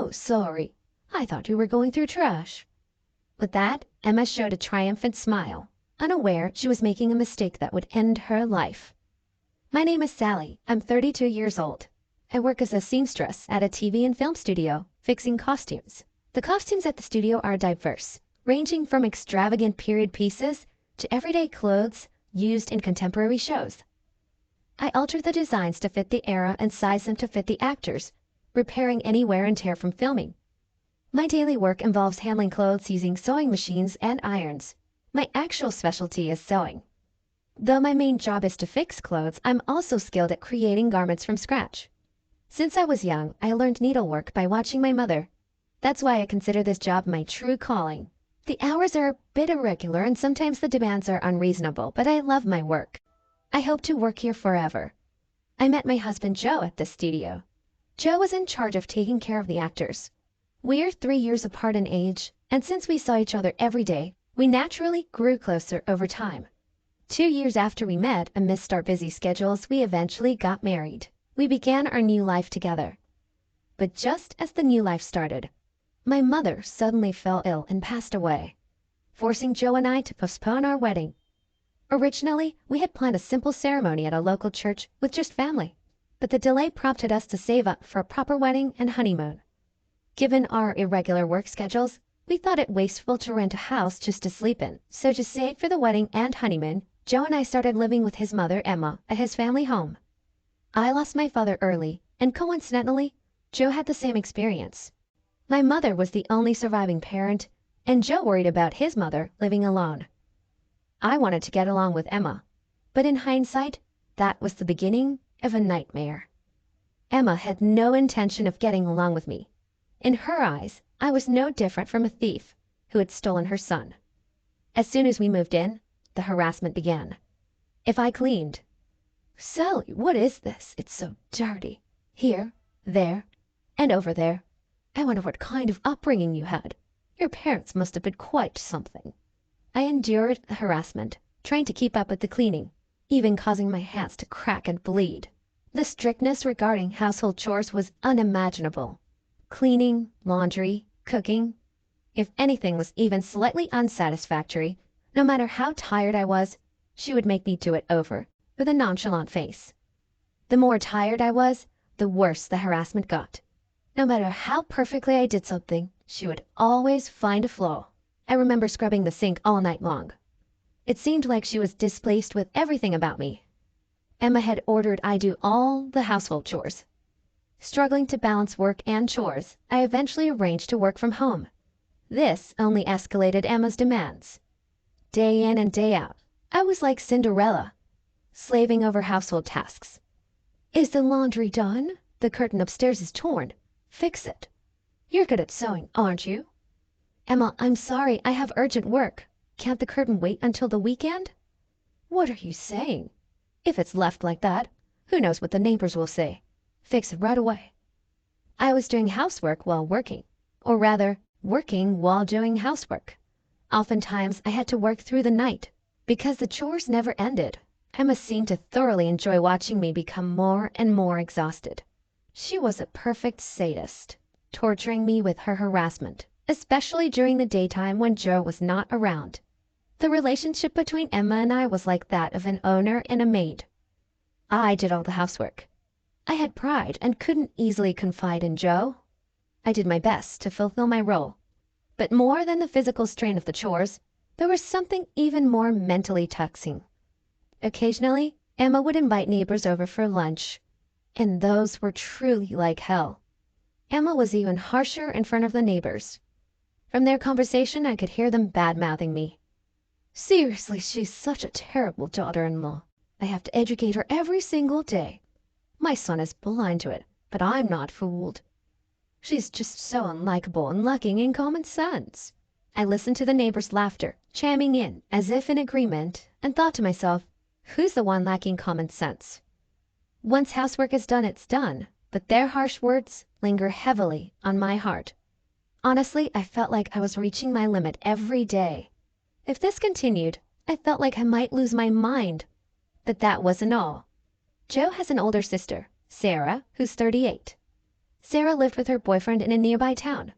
Oh, sorry. I thought you were going through trash." With that, Emma showed a triumphant smile, unaware she was making a mistake that would end her life. "My name is Sally. I'm 32 years old. I work as a seamstress at a TV and film studio, fixing costumes. The costumes at the studio are diverse, ranging from extravagant period pieces to everyday clothes used in contemporary shows. I alter the designs to fit the era and size them to fit the actors, repairing any wear and tear from filming. My daily work involves handling clothes using sewing machines and irons. My actual specialty is sewing. Though my main job is to fix clothes, I'm also skilled at creating garments from scratch. Since I was young, I learned needlework by watching my mother. That's why I consider this job my true calling. The hours are a bit irregular and sometimes the demands are unreasonable, but I love my work. I hope to work here forever. I met my husband Joe at this studio. Joe was in charge of taking care of the actors. We're 3 years apart in age, and since we saw each other every day, we naturally grew closer over time. 2 years after we met, amidst our busy schedules, we eventually got married. We began our new life together. But just as the new life started, my mother suddenly fell ill and passed away, forcing Joe and I to postpone our wedding. Originally, we had planned a simple ceremony at a local church with just family, but the delay prompted us to save up for a proper wedding and honeymoon. Given our irregular work schedules, we thought it wasteful to rent a house just to sleep in, so to save for the wedding and honeymoon, Joe and I started living with his mother, Emma, at his family home. I lost my father early, and coincidentally, Joe had the same experience. My mother was the only surviving parent, and Joe worried about his mother living alone. I wanted to get along with Emma, but in hindsight, that was the beginning of a nightmare. Emma had no intention of getting along with me. In her eyes, I was no different from a thief who had stolen her son. As soon as we moved in, the harassment began. If I cleaned, "Sally, what is this? It's so dirty. Here, there, and over there. I wonder what kind of upbringing you had. Your parents must have been quite something." I endured the harassment, trying to keep up with the cleaning, even causing my hands to crack and bleed. The strictness regarding household chores was unimaginable. Cleaning, laundry, cooking. If anything was even slightly unsatisfactory, no matter how tired I was, she would make me do it over, with a nonchalant face. The more tired I was, the worse the harassment got. No matter how perfectly I did something, she would always find a flaw. I remember scrubbing the sink all night long. It seemed like she was displeased with everything about me. Emma had ordered I do all the household chores. Struggling to balance work and chores, I eventually arranged to work from home. This only escalated Emma's demands. Day in and day out, I was like Cinderella, slaving over household tasks. "Is the laundry done? The curtain upstairs is torn. Fix it. You're good at sewing, aren't you?" "Emma, I'm sorry, I have urgent work. Can't the curtain wait until the weekend?" "What are you saying? If it's left like that, who knows what the neighbors will say. Fix it right away." I was doing housework while working, or rather, working while doing housework. Oftentimes, I had to work through the night, because the chores never ended. Emma seemed to thoroughly enjoy watching me become more and more exhausted. She was a perfect sadist, torturing me with her harassment, especially during the daytime when Joe was not around. The relationship between Emma and I was like that of an owner and a maid. I did all the housework. I had pride and couldn't easily confide in Joe. I did my best to fulfill my role. But more than the physical strain of the chores, there was something even more mentally taxing. Occasionally, Emma would invite neighbors over for lunch, and those were truly like hell. Emma was even harsher in front of the neighbors. From their conversation, I could hear them bad-mouthing me. "Seriously, she's such a terrible daughter-in-law. I have to educate her every single day. My son is blind to it, but I'm not fooled. She's just so unlikable and lacking in common sense." I listened to the neighbors' laughter, chiming in as if in agreement, and thought to myself, who's the one lacking common sense? Once housework is done, it's done, but their harsh words linger heavily on my heart. Honestly, I felt like I was reaching my limit every day. If this continued, I felt like I might lose my mind. But that wasn't all. Joe has an older sister, Sarah, who's 38. Sarah lived with her boyfriend in a nearby town.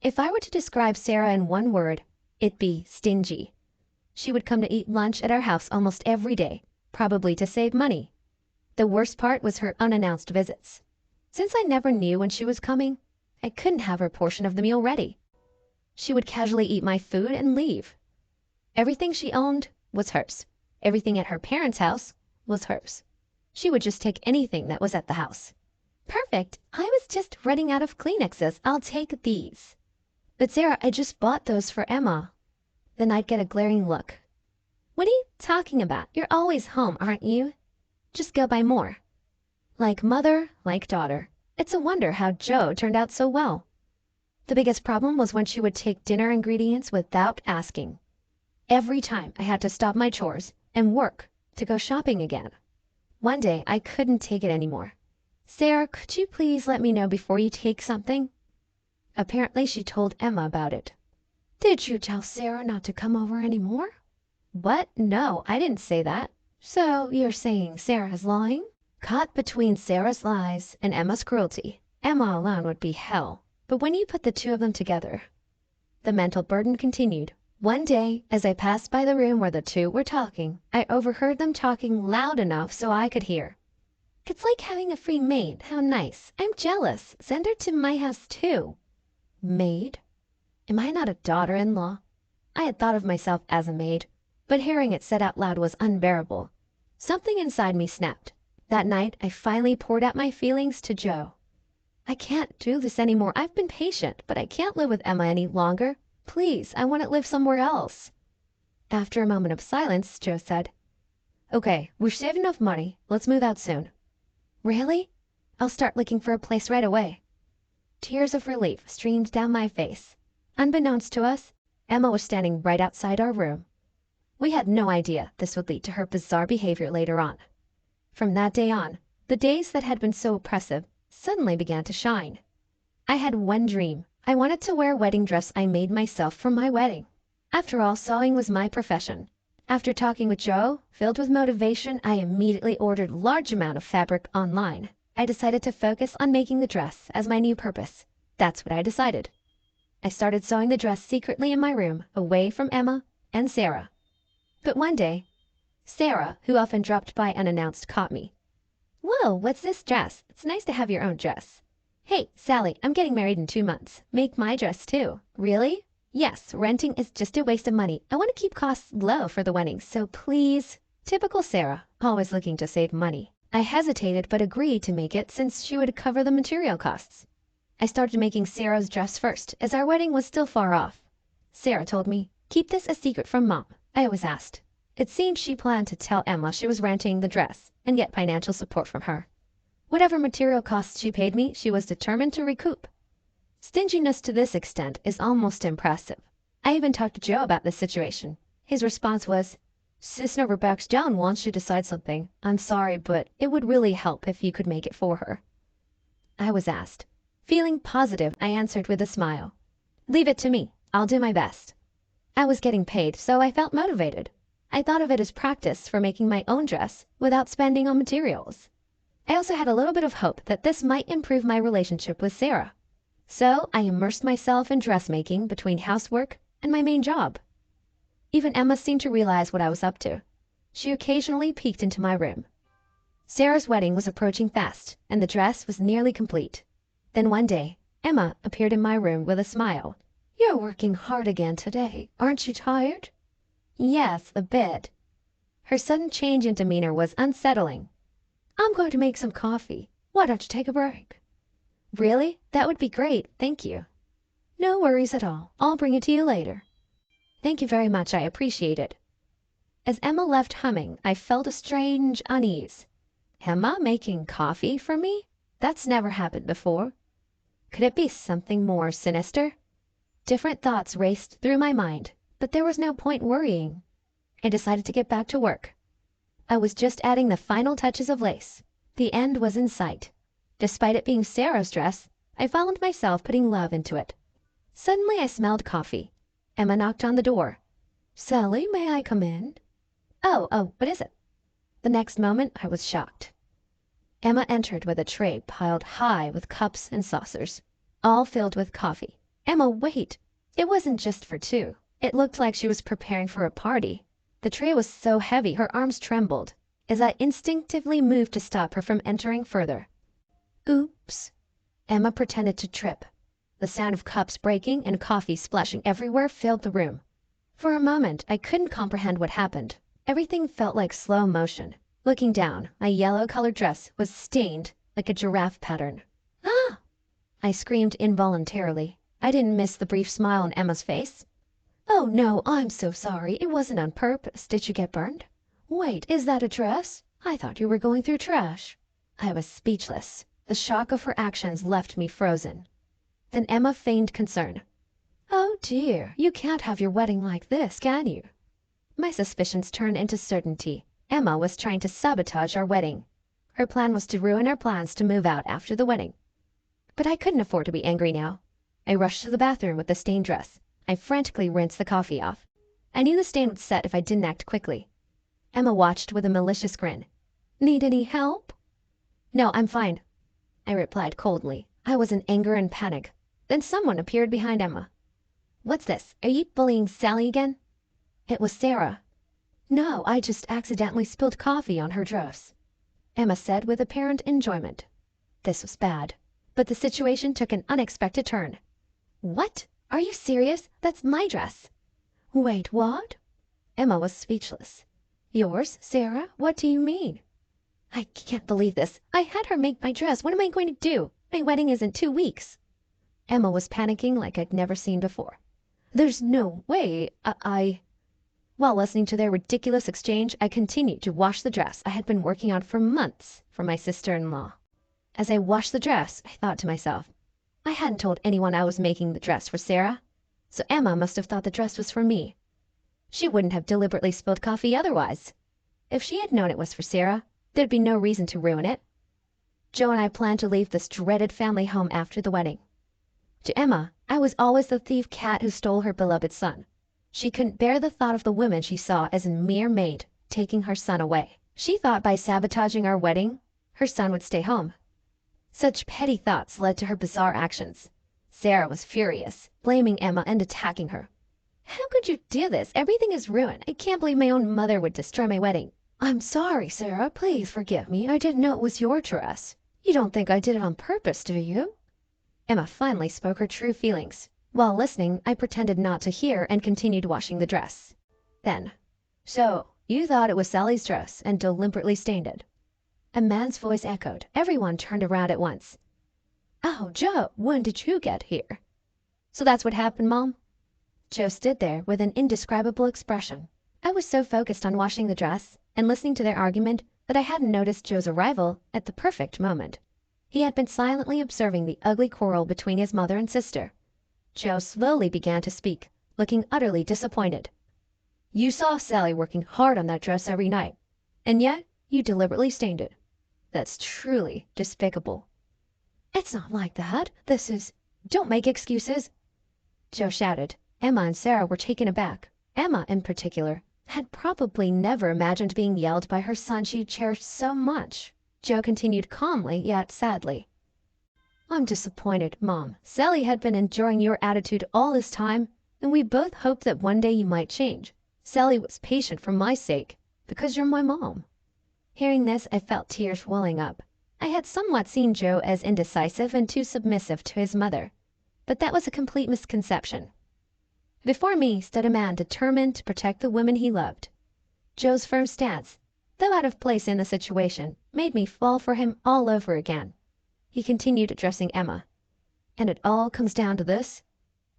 If I were to describe Sarah in one word, it'd be stingy. She would come to eat lunch at our house almost every day, probably to save money. The worst part was her unannounced visits. Since I never knew when she was coming, I couldn't have her portion of the meal ready. She would casually eat my food and leave. Everything she owned was hers. Everything at her parents' house was hers. She would just take anything that was at the house. Perfect. I was just running out of Kleenexes. I'll take these. But Sarah, I just bought those for Emma. Then I'd get a glaring look. What are you talking about? You're always home, aren't you? Just go buy more. Like mother, like daughter. It's a wonder how Joe turned out so well. The biggest problem was when she would take dinner ingredients without asking. Every time I had to stop my chores and work to go shopping again. One day I couldn't take it anymore. Sarah, could you please let me know before you take something? Apparently she told Emma about it. Did you tell Sarah not to come over anymore? What? No, I didn't say that. So you're saying Sarah's lying? Caught between Sarah's lies and Emma's cruelty, Emma alone would be hell. But when you put the two of them together, the mental burden continued. One day, as I passed by the room where the two were talking, I overheard them talking loud enough so I could hear. It's like having a free maid. How nice. I'm jealous. Send her to my house too. Maid? Am I not a daughter-in-law? I had thought of myself as a maid, but hearing it said out loud was unbearable. Something inside me snapped. That night, I finally poured out my feelings to Joe. I can't do this anymore. I've been patient, but I can't live with Emma any longer. Please, I want to live somewhere else. After a moment of silence, Joe said, Okay, we've saved enough money. Let's move out soon. Really? I'll start looking for a place right away. Tears of relief streamed down my face. Unbeknownst to us, Emma was standing right outside our room. We had no idea this would lead to her bizarre behavior later on. From that day on, the days that had been so oppressive suddenly began to shine. I had one dream. I wanted to wear a wedding dress I made myself for my wedding. After all, sewing was my profession. After talking with Joe, filled with motivation, I immediately ordered a large amount of fabric online. I decided to focus on making the dress as my new purpose. That's what I decided. I started sewing the dress secretly in my room, away from Emma and Sarah. But one day, Sarah, who often dropped by unannounced, caught me. Whoa, what's this dress? It's nice to have your own dress. Hey, Sally, I'm getting married in 2 months. Make my dress too. Really? Yes, renting is just a waste of money. I want to keep costs low for the wedding, so please. Typical Sarah, always looking to save money. I hesitated but agreed to make it since she would cover the material costs. I started making Sarah's dress first, as our wedding was still far off. Sarah told me, keep this a secret from Mom. I was asked. It seemed she planned to tell Emma she was renting the dress and get financial support from her. Whatever material costs she paid me, she was determined to recoup. Stinginess to this extent is almost impressive. I even talked to Joe about this situation. His response was, Sis never backs down once she decides something. I'm sorry, but it would really help if you could make it for her. I was asked. Feeling positive, I answered with a smile. Leave it to me. I'll do my best. I was getting paid, so I felt motivated. I thought of it as practice for making my own dress without spending on materials. I also had a little bit of hope that this might improve my relationship with Sarah. So I immersed myself in dressmaking between housework and my main job. Even Emma seemed to realize what I was up to. She occasionally peeked into my room. Sarah's wedding was approaching fast, and the dress was nearly complete. Then one day, Emma appeared in my room with a smile. You're working hard again today. Aren't you tired? Yes, a bit. Her sudden change in demeanor was unsettling. I'm going to make some coffee. Why don't you take a break? Really? That would be great, thank you. No worries at all. I'll bring it to you later. Thank you very much, I appreciate it. As Emma left humming, I felt a strange unease. Emma making coffee for me? That's never happened before. Could it be something more sinister? Different thoughts raced through my mind, but there was no point worrying. I decided to get back to work. I was just adding the final touches of lace. The end was in sight. Despite it being Sarah's dress, I found myself putting love into it. Suddenly I smelled coffee. Emma knocked on the door. Sally, may I come in? Oh, what is it? The next moment I was shocked. Emma entered with a tray piled high with cups and saucers, all filled with coffee. Emma, wait! It wasn't just for two. It looked like she was preparing for a party. The tray was so heavy her arms trembled as I instinctively moved to stop her from entering further. Oops! Emma pretended to trip. The sound of cups breaking and coffee splashing everywhere filled the room. For a moment, I couldn't comprehend what happened. Everything felt like slow motion. Looking down, my yellow-colored dress was stained like a giraffe pattern. Ah! I screamed involuntarily. I didn't miss the brief smile on Emma's face. Oh no, I'm so sorry. It wasn't on purpose. Did you get burned? Wait, is that a dress? I thought you were going through trash. I was speechless. The shock of her actions left me frozen. Then Emma feigned concern. Oh dear, you can't have your wedding like this, can you? My suspicions turned into certainty. Emma was trying to sabotage our wedding. Her plan was to ruin our plans to move out after the wedding. But I couldn't afford to be angry now. I rushed to the bathroom with the stained dress. I frantically rinsed the coffee off. I knew the stain would set if I didn't act quickly. Emma watched with a malicious grin. Need any help? No, I'm fine, I replied coldly. I was in anger and panic. Then someone appeared behind Emma. What's this? Are you bullying Sally again? It was Sarah. No, I just accidentally spilled coffee on her dress, Emma said with apparent enjoyment. This was bad, but the situation took an unexpected turn. What? Are you serious? That's my dress. Wait, what? Emma was speechless. Yours, Sarah? What do you mean? I can't believe this. I had her make my dress. What am I going to do? My wedding is in 2 weeks. Emma was panicking like I'd never seen before. There's no way. While listening to their ridiculous exchange, I continued to wash the dress I had been working on for months for my sister-in-law. As I washed the dress, I thought to myself, I hadn't told anyone I was making the dress for Sarah, so Emma must have thought the dress was for me. She wouldn't have deliberately spilled coffee otherwise. If she had known it was for Sarah, there'd be no reason to ruin it. Joe and I planned to leave this dreaded family home after the wedding. To Emma, I was always the thief cat who stole her beloved son. She couldn't bear the thought of the woman she saw as a mere maid taking her son away. She thought by sabotaging our wedding, her son would stay home. Such petty thoughts led to her bizarre actions. Sarah was furious, blaming Emma and attacking her. How could you do this? Everything is ruined. I can't believe my own mother would destroy my wedding. I'm sorry, Sarah. Please forgive me. I didn't know it was your dress. You don't think I did it on purpose, do you? Emma finally spoke her true feelings. While listening, I pretended not to hear and continued washing the dress. Then, so, you thought it was Sally's dress and deliberately stained it. A man's voice echoed. Everyone turned around at once. Oh, Joe, when did you get here? So that's what happened, Mom? Joe stood there with an indescribable expression. I was so focused on washing the dress and listening to their argument that I hadn't noticed Joe's arrival at the perfect moment. He had been silently observing the ugly quarrel between his mother and sister. Joe slowly began to speak, looking utterly disappointed. You saw Sally working hard on that dress every night, and yet you deliberately stained it. That's truly despicable. It's not like that. This is... Don't make excuses, Joe shouted. Emma and Sarah were taken aback. Emma, in particular, had probably never imagined being yelled by her son she cherished so much. Joe continued calmly, yet sadly. I'm disappointed, Mom. Sally had been enjoying your attitude all this time, and we both hoped that one day you might change. Sally was patient for my sake, because you're my mom. Hearing this, I felt tears welling up. I had somewhat seen Joe as indecisive and too submissive to his mother, but that was a complete misconception. Before me stood a man determined to protect the woman he loved. Joe's firm stance, though out of place in the situation, made me fall for him all over again. He continued addressing Emma. And it all comes down to this.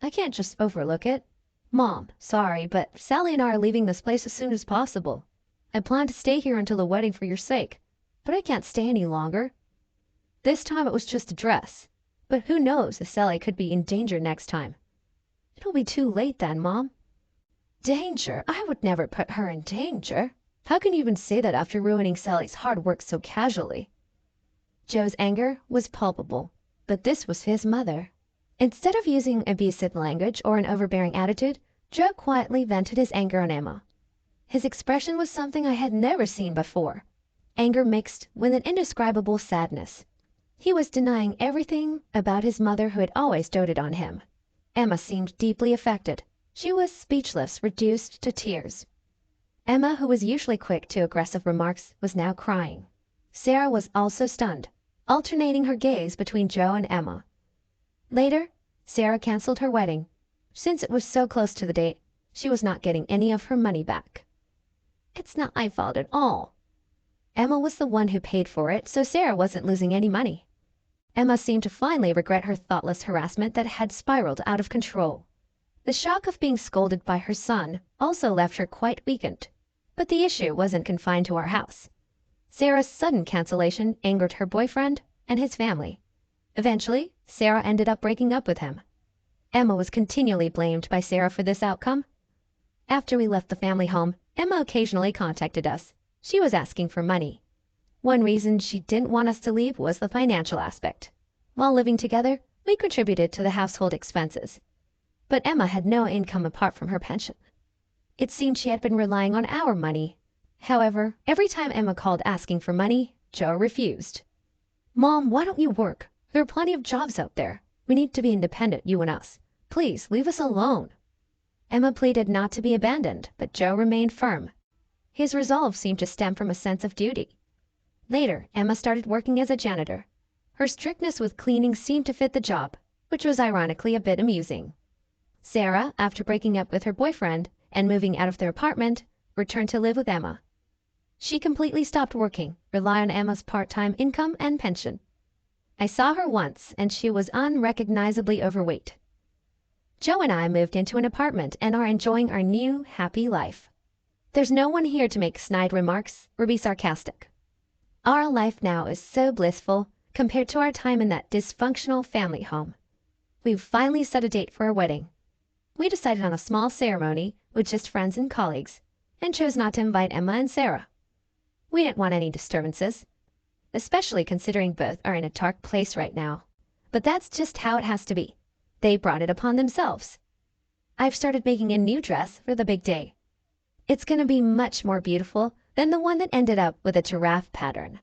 I can't just overlook it. Mom, sorry, but Sally and I are leaving this place as soon as possible. I plan to stay here until the wedding for your sake, but I can't stay any longer. This time it was just a dress, but who knows if Sally could be in danger next time. It'll be too late then, Mom. Danger? I would never put her in danger. How can you even say that after ruining Sally's hard work so casually? Joe's anger was palpable, but this was his mother. Instead of using abusive language or an overbearing attitude, Joe quietly vented his anger on Emma. His expression was something I had never seen before. anger mixed with an indescribable sadness. He was denying everything about his mother who had always doted on him. Emma seemed deeply affected. She was speechless, reduced to tears. Emma, who was usually quick to aggressive remarks, was now crying. Sarah was also stunned, alternating her gaze between Joe and Emma. Later, Sarah canceled her wedding. Since it was so close to the date, she was not getting any of her money back. "It's not my fault at all." Emma was the one who paid for it, so Sarah wasn't losing any money. Emma seemed to finally regret her thoughtless harassment that had spiraled out of control. The shock of being scolded by her son also left her quite weakened. But the issue wasn't confined to our house. Sarah's sudden cancellation angered her boyfriend and his family. Eventually, Sarah ended up breaking up with him. Emma was continually blamed by Sarah for this outcome. After we left the family home, Emma occasionally contacted us. She was asking for money. One reason she didn't want us to leave was the financial aspect. While living together, we contributed to the household expenses. But Emma had no income apart from her pension. It seemed she had been relying on our money. However, every time Emma called asking for money, Joe refused. "Mom, why don't you work? There are plenty of jobs out there. We need to be independent, you and us. Please, leave us alone." Emma pleaded not to be abandoned, but Joe remained firm. His resolve seemed to stem from a sense of duty. Later, Emma started working as a janitor. Her strictness with cleaning seemed to fit the job, which was ironically a bit amusing. Sarah, after breaking up with her boyfriend and moving out of their apartment, returned to live with Emma. She completely stopped working, relying on Emma's part-time income and pension. I saw her once, and she was unrecognizably overweight. Joe and I moved into an apartment and are enjoying our new, happy life. There's no one here to make snide remarks or be sarcastic. Our life now is so blissful compared to our time in that dysfunctional family home. We've finally set a date for our wedding. We decided on a small ceremony with just friends and colleagues, and chose not to invite Emma and Sarah. We didn't want any disturbances, especially considering both are in a dark place right now. But that's just how it has to be. They brought it upon themselves. I've started making a new dress for the big day. It's going to be much more beautiful than the one that ended up with a giraffe pattern.